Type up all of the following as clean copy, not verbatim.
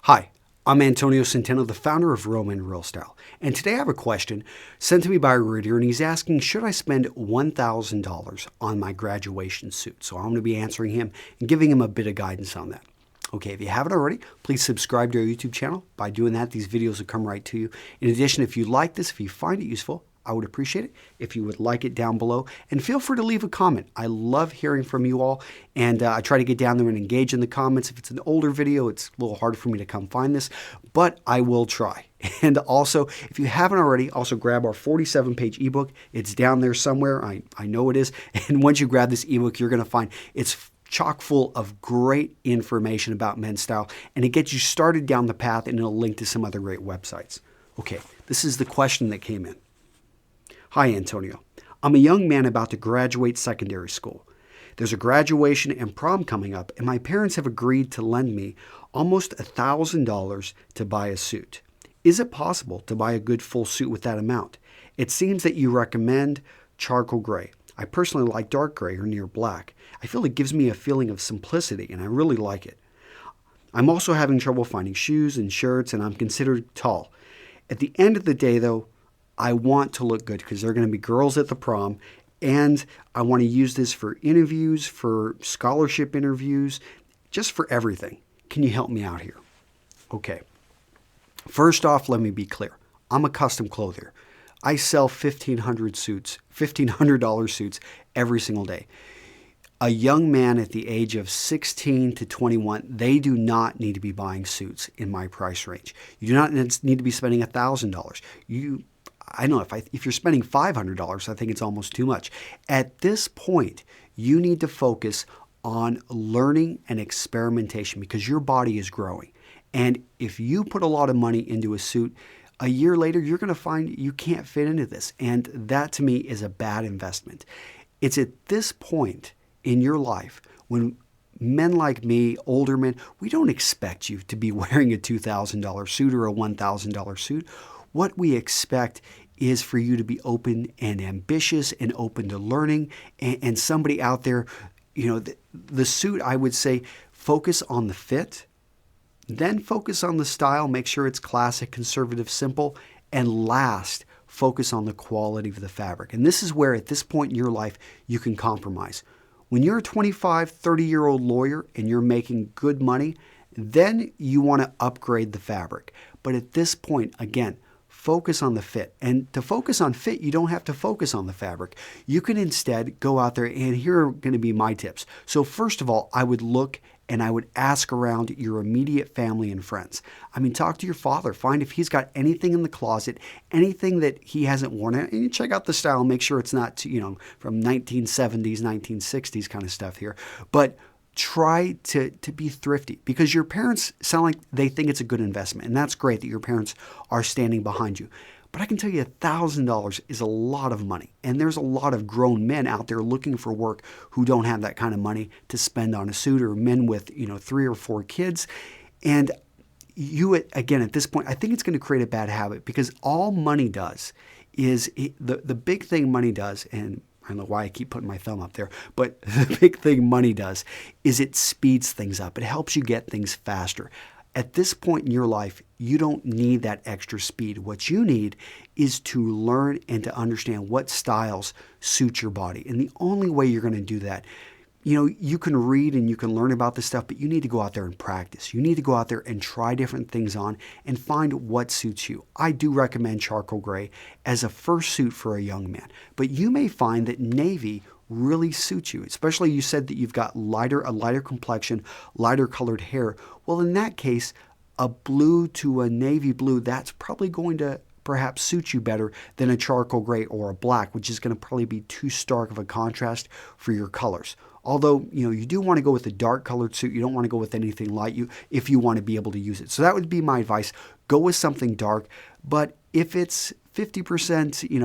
Hi, I'm Antonio Centeno, the founder of Roman Real Style, and today I have a question sent to me by a reader, and he's asking, should I spend $1,000 on my graduation suit? So I'm going to be answering him and giving him a bit of guidance on that. Okay, if you haven't already, please subscribe to our YouTube channel. By doing that, these videos will come right to you. In addition, if you like this, if you find it useful, I would appreciate it if you would like it down below, and feel free to leave a comment. I love hearing from you all, and I try to get down there and engage in the comments. If it's an older video, it's a little hard for me to come find this, but I will try. And also, if you haven't already, also grab our 47-page ebook. It's down there somewhere. I know it is. And once you grab this ebook, you're going to find it's chock full of great information about men's style, and it gets you started down the path, and it'll link to some other great websites. Okay, this is the question that came in. Hi, Antonio. I'm a young man about to graduate secondary school. There's a graduation and prom coming up, and my parents have agreed to lend me almost $1,000 to buy a suit. Is it possible to buy a good full suit with that amount? It seems that you recommend charcoal gray. I personally like dark gray or near black. I feel it gives me a feeling of simplicity, and I really like it. I'm also having trouble finding shoes and shirts, and I'm considered tall. At the end of the day, though, I want to look good because there are going to be girls at the prom, and I want to use this for interviews, for scholarship interviews, just for everything. Can you help me out here? Okay. First off, let me be clear. I'm a custom clothier. I sell $1,500 suits every single day. A young man at the age of 16 to 21, they do not need to be buying suits in my price range. You do not need to be spending $1,000. I don't know, if you're spending $500, I think it's almost too much. At this point, you need to focus on learning and experimentation because your body is growing. And if you put a lot of money into a suit, a year later, you're going to find you can't fit into this. And that, to me, is a bad investment. It's at this point in your life when men like me, older men, we don't expect you to be wearing a $2,000 suit or a $1,000 suit. What we expect is for you to be open and ambitious and open to learning, and somebody out there, the suit, I would say, focus on the fit, then focus on the style, make sure it's classic, conservative, simple, and last, focus on the quality of the fabric. And this is where, at this point in your life, you can compromise. When you're a 25, 30-year-old lawyer and you're making good money, then you want to upgrade the fabric. But at this point, again, focus on the fit. And to focus on fit, you don't have to focus on the fabric. You can instead go out there, and here are going to be my tips. So first of all, I would look and I would ask around your immediate family and friends. I mean, talk to your father. Find if he's got anything in the closet, anything that he hasn't worn, and you check out the style, make sure it's not, from 1970s, 1960s kind of stuff here. But try to be thrifty because your parents sound like they think it's a good investment, and that's great that your parents are standing behind you. But I can tell you $1,000 is a lot of money, and there's a lot of grown men out there looking for work who don't have that kind of money to spend on a suit, or men with 3 or 4 kids. And you, again, at this point, I think it's going to create a bad habit because all money does is the big thing money does, and I don't know why I keep putting my thumb up there, but the big thing money does is it speeds things up. It helps you get things faster. At this point in your life, you don't need that extra speed. What you need is to learn and to understand what styles suit your body. And the only way you're going to do that, you can read and you can learn about this stuff, but you need to go out there and practice. You need to go out there and try different things on and find what suits you. I do recommend charcoal gray as a first suit for a young man, but you may find that navy really suits you, especially you said that you've got a lighter complexion, lighter colored hair. Well, in that case, a blue to a navy blue, that's probably going to perhaps suit you better than a charcoal gray or a black, which is going to probably be too stark of a contrast for your colors. Although, you do want to go with a dark colored suit. You don't want to go with anything light if you want to be able to use it. So that would be my advice. Go with something dark. But if it's 50%,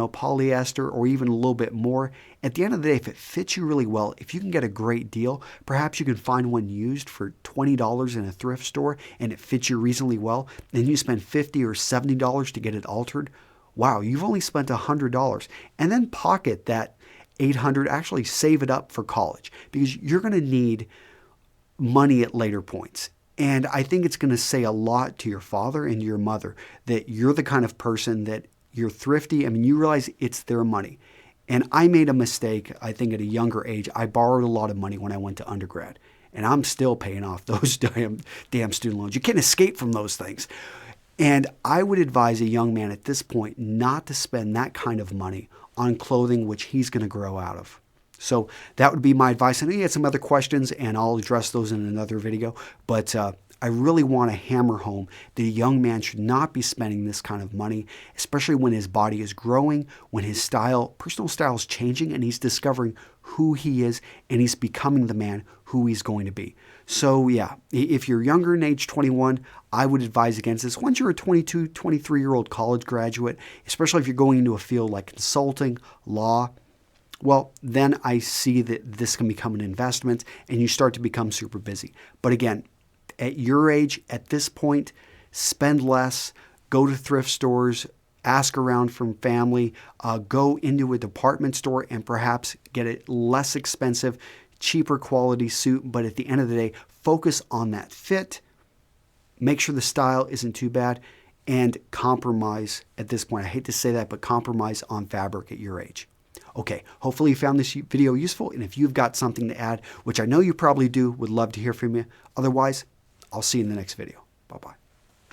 polyester or even a little bit more, at the end of the day, if it fits you really well, if you can get a great deal, perhaps you can find one used for $20 in a thrift store and it fits you reasonably well, and you spend $50 or $70 to get it altered. Wow, you've only spent $100. And then pocket that $800, actually save it up for college because you're going to need money at later points. And I think it's going to say a lot to your father and your mother that you're the kind of person that you're thrifty. I mean, you realize it's their money. And I made a mistake, I think, at a younger age. I borrowed a lot of money when I went to undergrad. And I'm still paying off those damn student loans. You can't escape from those things. And I would advise a young man at this point not to spend that kind of money on clothing which he's going to grow out of. So that would be my advice. I know you had some other questions, and I'll address those in another video. But I really want to hammer home that a young man should not be spending this kind of money, especially when his body is growing, when his personal style is changing, and he's discovering who he is, and he's becoming the man who he's going to be. So yeah, if you're younger than age 21, I would advise against this. Once you're a 22, 23-year-old college graduate, especially if you're going into a field like consulting, law, well, then I see that this can become an investment and you start to become super busy. But again, at your age, at this point, spend less, go to thrift stores, ask around from family, go into a department store and perhaps get a less expensive, cheaper quality suit. But at the end of the day, focus on that fit, make sure the style isn't too bad, and compromise at this point. I hate to say that, but compromise on fabric at your age. Okay, hopefully you found this video useful, and if you've got something to add, which I know you probably do, would love to hear from you. Otherwise, I'll see you in the next video. Bye-bye.